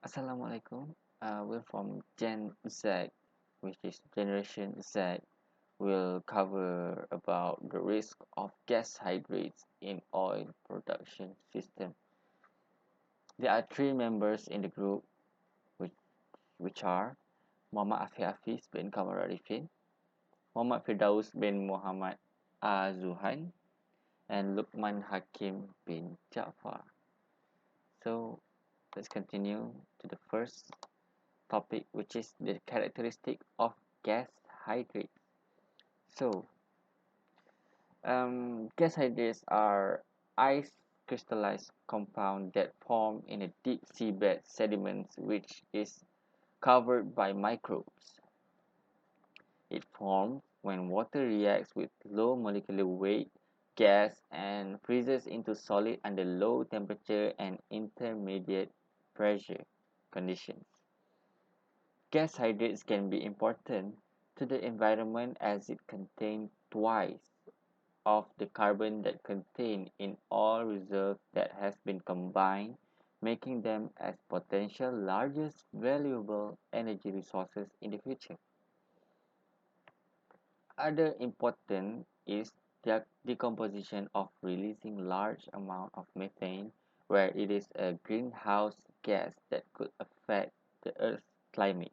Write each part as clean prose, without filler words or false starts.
Assalamualaikum. We're from Gen Z, which is Generation Z. We'll cover about the risk of gas hydrates in oil production system. There are three members in the group, which, which are Muhammad Afi Hafiz bin Kamar Arifin, Muhammad Firdaus bin Muhammad Azuhan, and Lukman Hakim bin Ja'far. So let's continue to the first topic, which is the characteristic of gas hydrates. So, gas hydrates are ice crystallized compound that form in a deep seabed sediments which is covered by microbes. It forms when water reacts with low molecular weight gas and freezes into solid under low temperature and intermediate pressure conditions. Gas hydrates can be important to the environment as it contains twice of the carbon that contained in all reserves that has been combined, making them as potential largest valuable energy resources in the future. Other important is their decomposition of releasing large amount of methane, where it is a greenhouse gas that could affect the Earth's climate.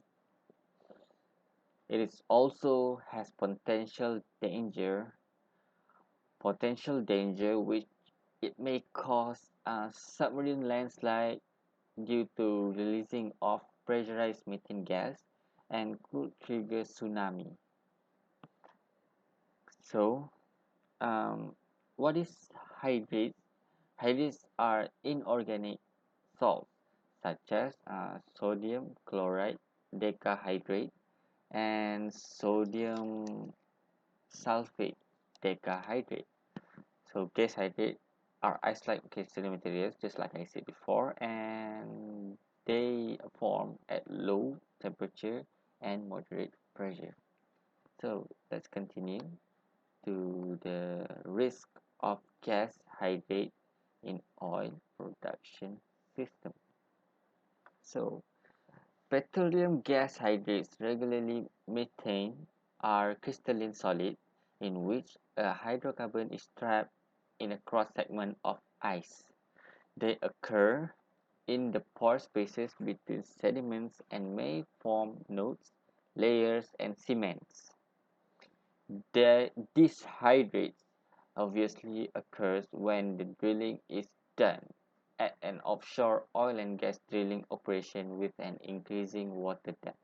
It is also has potential danger which it may cause a submarine landslide due to releasing of pressurized methane gas and could trigger tsunami. So, um, what is hydrates? Hydrates are inorganic salts such as sodium chloride decahydrate and sodium sulfate decahydrate. So gas hydrate are ice-like crystalline materials, just like I said before, and they form at low temperature and moderate pressure. So let's continue to the risk of gas hydrate in oil production system. So petroleum gas hydrates regularly methane are crystalline solid in which a hydrocarbon is trapped in a cross segment of ice. They occur in the pore spaces between sediments and may form nodes, layers, and cements. This hydrates obviously occurs when the drilling is done at an offshore oil and gas drilling operation with an increasing water depth.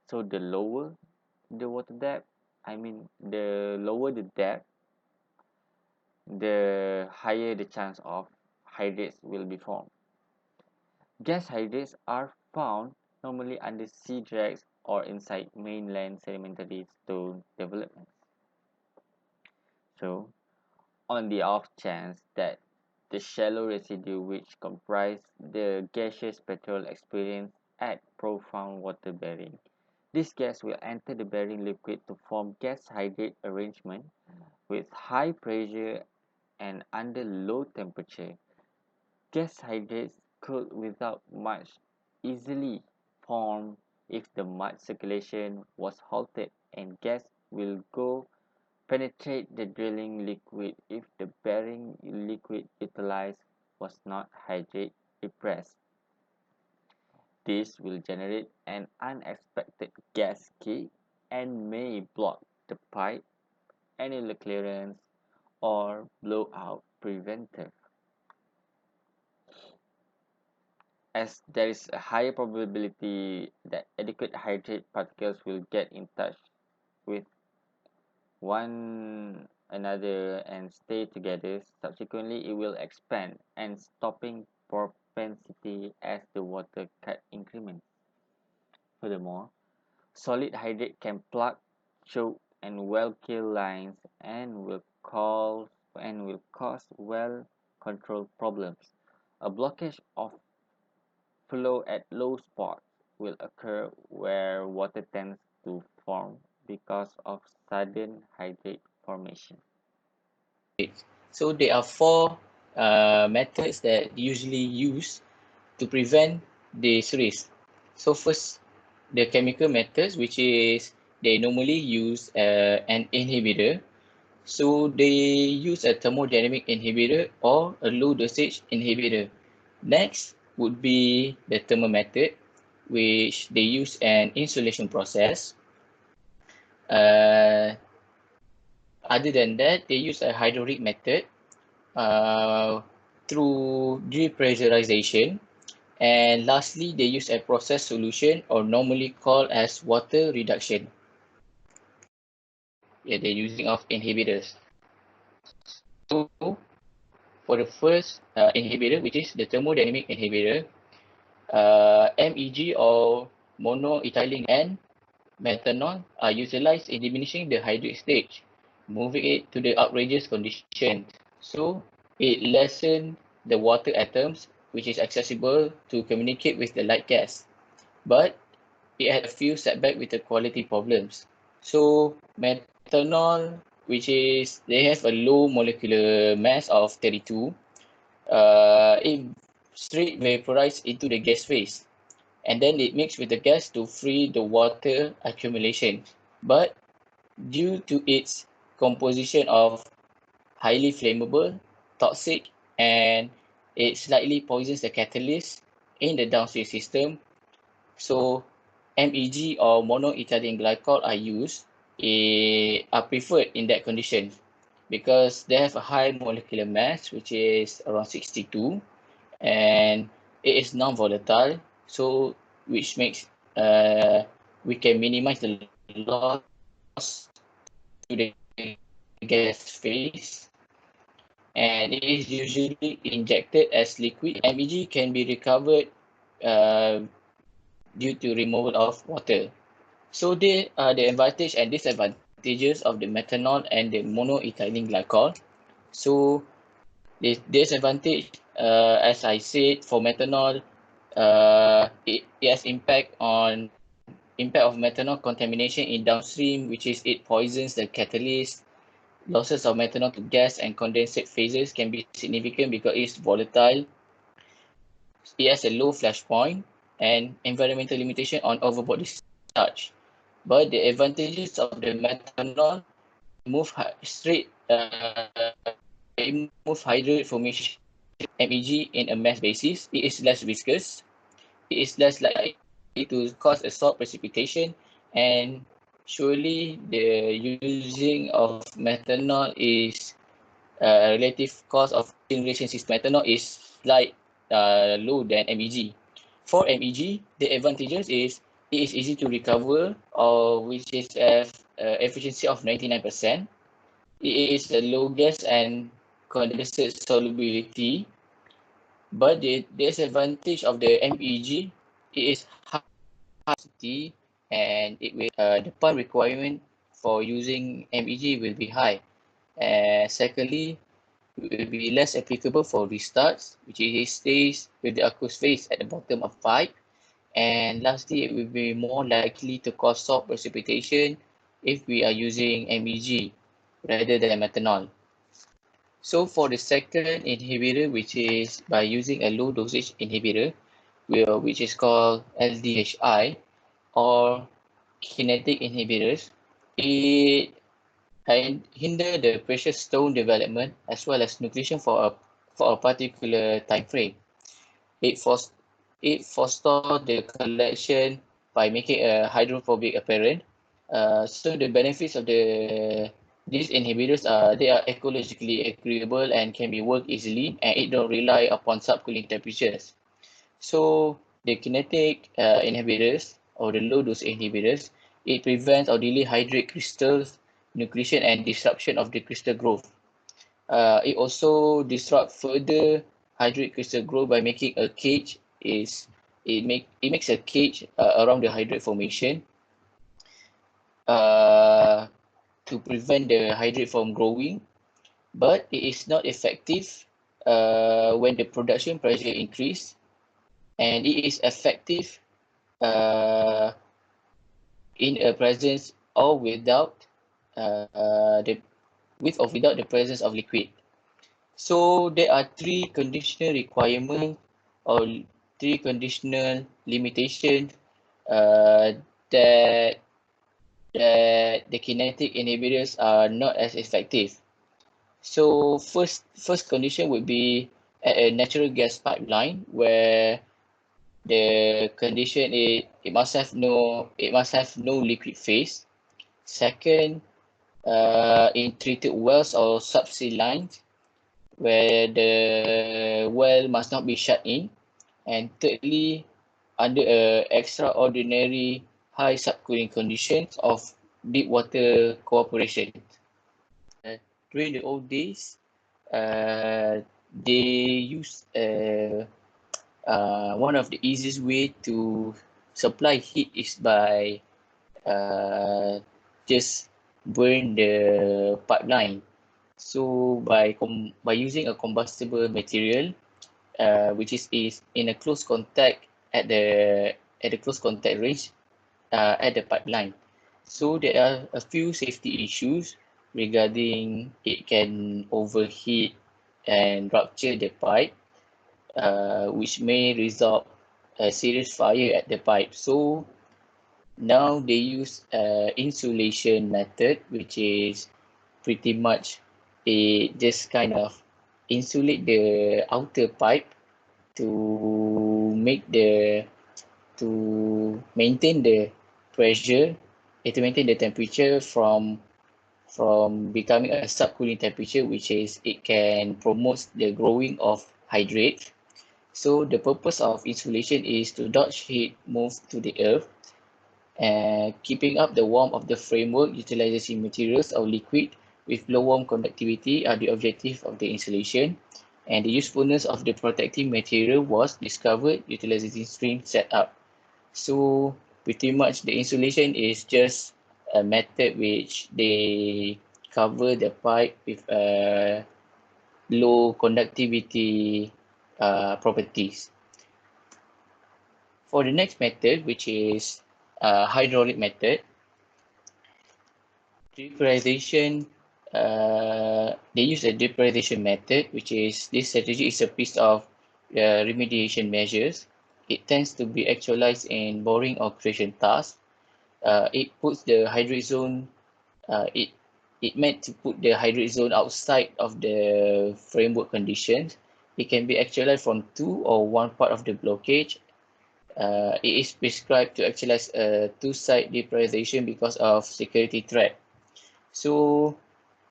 So the lower the water depth, the lower the depth, the higher the chance of hydrates will be formed. Gas hydrates are found normally under sea drags or inside mainland sedimentary stone developments. So, on the off chance that the shallow residue which comprise the gaseous petrol experience at profound water bearing, this gas will enter the bearing liquid to form gas hydrate arrangement with high pressure and under low temperature. Gas hydrates could without much easily form if the mud circulation was halted and gas will go penetrate the drilling liquid if the bearing liquid utilized was not hydrate repressed. This will generate an unexpected gas kick and may block the pipe, annular clearance, or blowout preventer. As there is a higher probability that adequate hydrate particles will get in touch with one another and stay together, subsequently it will expand and stopping propensity as the water cut increments. Furthermore, solid hydrate can plug, choke, and well kill lines and will cause well control problems. A blockage of flow at low spots will occur where water tends to form because of sudden hydrate formation. So there are four methods that usually used to prevent this risk. So first, the chemical methods, which is they normally use an inhibitor. So they use a thermodynamic inhibitor or a low dosage inhibitor. Next would be the thermal method, which they use an insulation process. Uh, Other than that, they use a hydraulic method uh, through depressurization. And lastly, they use a process solution or normally called as water reduction. Yeah, they're using of inhibitors. So for the first inhibitor, which is the thermodynamic inhibitor, MEG or monoethylene and methanol are utilized in diminishing the hydrate stage, moving it to the outrageous condition. So it lessens the water atoms, which is accessible to communicate with the light gas. But it had a few setbacks with the quality problems. So methanol, which is they have a low molecular mass of 32, it straight vaporized into the gas phase, and then it mixed with the gas to free the water accumulation. But due to its composition of highly flammable, toxic, and it slightly poisons the catalyst in the downstream system. So MEG or monoethylene glycol are used, are preferred in that condition because they have a high molecular mass, which is around 62, and it is non-volatile, so which makes we can minimize the loss to the gas phase, and it is usually injected as liquid. MEG can be recovered uh, due to removal of water. So they are the advantage and disadvantages of the methanol and the monoethylene glycol. So the disadvantage, as I said, for methanol, it has impact of methanol contamination in downstream, which is it poisons the catalyst. Losses of methanol to gas and condensate phases can be significant because it's volatile. It has a low flash point and environmental limitation on overboard discharge. But the advantages of the methanol move straight, it move hydrate formation MEG in a mass basis. It is less viscous. It is less likely to cause a salt precipitation, and surely the using of methanol is relative cost of generation system. Methanol is like low than MEG. For MEG, the advantages is it is easy to recover, or which is have efficiency of 99%. It is a low gas and condensate solubility. But the disadvantage of the MEG, it is high capacity, and it will the pump requirement for using MEG will be high. And secondly, it will be less applicable for restarts, which it stays with the aqueous phase at the bottom of pipe. And lastly, it will be more likely to cause salt precipitation if we are using MEG rather than methanol. So for the second inhibitor, which is by using a low dosage inhibitor, which is called LDHI or kinetic inhibitors, it hinder the precious stone development as well as nucleation for a particular time frame. It, fosters the collection by making a hydrophobic apparent. So the benefits of these inhibitors are they are ecologically agreeable and can be worked easily, and it don't rely upon subcooling temperatures. So the kinetic inhibitors or the low dose inhibitors, it prevents or delay hydrate crystals nucleation and disruption of the crystal growth. It also disrupt further hydrate crystal growth by making a cage. It makes a cage around the hydrate formation uh, to prevent the hydrate from growing, but it is not effective when the production pressure increase, and it is effective uh, in a presence or without the with or without the presence of liquid. So there are three conditional requirements or three conditional limitations uh, that the kinetic inhibitors are not as effective. So first condition would be at a natural gas pipeline where the condition it must have no liquid phase. Second, in treated wells or subsea lines where the well must not be shut in. And thirdly, under extraordinary high subcooling conditions of deep water cooperation. During the old days, uh, they used one of the easiest way to supply heat is by uh, just burn the pipeline. So by using a combustible material, which is in a close contact at the close contact range at the pipeline. So there are a few safety issues regarding it can overheat and rupture the pipe, which may result a serious fire at the pipe. So now they use insulation method, which is pretty much they just kind of insulate the outer pipe to make the to maintain the pressure, to maintain the temperature from becoming a subcooling temperature, which is it can promote the growing of hydrate. So the purpose of insulation is to dodge heat move to the earth, and keeping up the warmth of the framework utilizing materials or liquid with low warm conductivity are the objective of the insulation. And the usefulness of the protective material was discovered utilizing stream setup. So pretty much the insulation is just a method which they cover the pipe with low conductivity properties. For the next method, which is hydraulic method, depressurization, they use a depressurization method, which is this strategy is a piece of remediation measures. It tends to be actualized in boring or creation tasks. It puts the hydrate zone. It meant to put the hydrate zone outside of the framework conditions. It can be actualized from two or one part of the blockage. It is prescribed to actualize a two-side depressurization because of security threat. So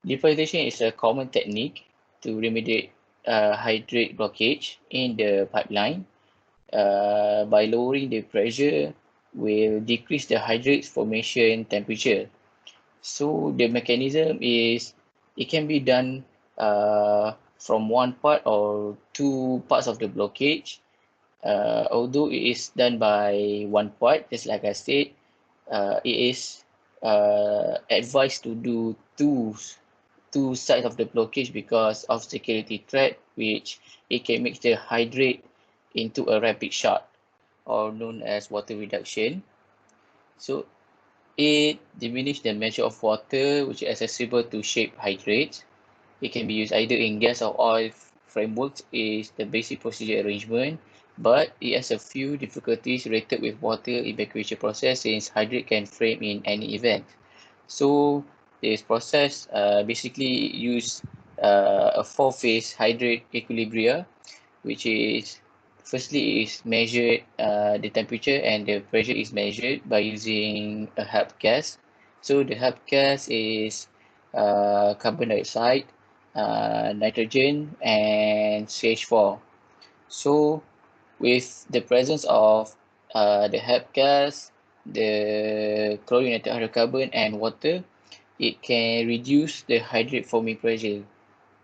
depressurization is a common technique to remediate hydrate blockage in the pipeline. By lowering the pressure, will decrease the hydrate formation temperature. So the mechanism is it can be done from one part or two parts of the blockage. Although it is done by one part, just like I said, it is advised to do two sides of the blockage because of security threat, which it can make the hydrate into a rapid shot or known as water reduction. So it diminishes the measure of water which is accessible to shape hydrates. It can be used either in gas or oil frameworks is the basic procedure arrangement, but it has a few difficulties related with water evacuation process since hydrate can frame in any event. So this process basically use a four-phase hydrate equilibria, which is firstly is measured the temperature and the pressure is measured by using a help gas. So the help gas is carbon dioxide, nitrogen, and CH4. So with the presence of the help gas, the chlorinated hydrocarbon, and water, it can reduce the hydrate forming pressure.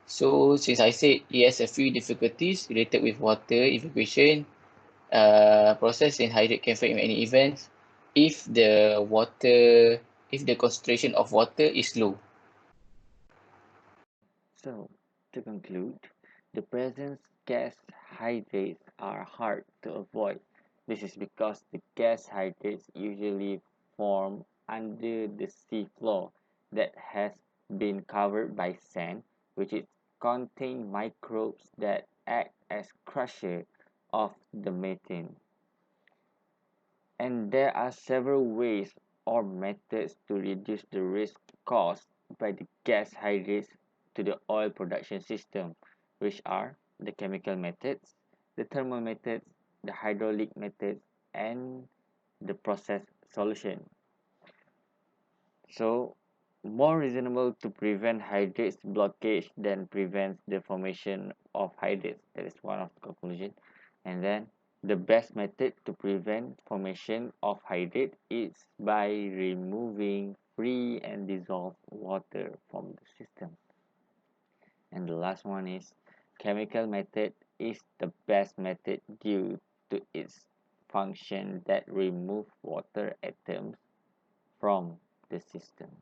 So since I said it has a few difficulties related with water evacuation, process in hydrate can fail in any events if the concentration of water is low. So, to conclude, the presence gas hydrates are hard to avoid. This is because the gas hydrates usually form under the sea floor that has been covered by sand, which is contain microbes that act as crusher of the methane. And there are several ways or methods to reduce the risk caused by the gas hydrates to the oil production system, which are the chemical methods, the thermal methods, the hydraulic methods, and the process solution. So, more reasonable to prevent hydrates blockage than prevents the formation of hydrates. That is one of the conclusion. And then the best method to prevent formation of hydrate is by removing free and dissolved water from the system. And the last one is chemical method is the best method due to its function that remove water atoms from the system.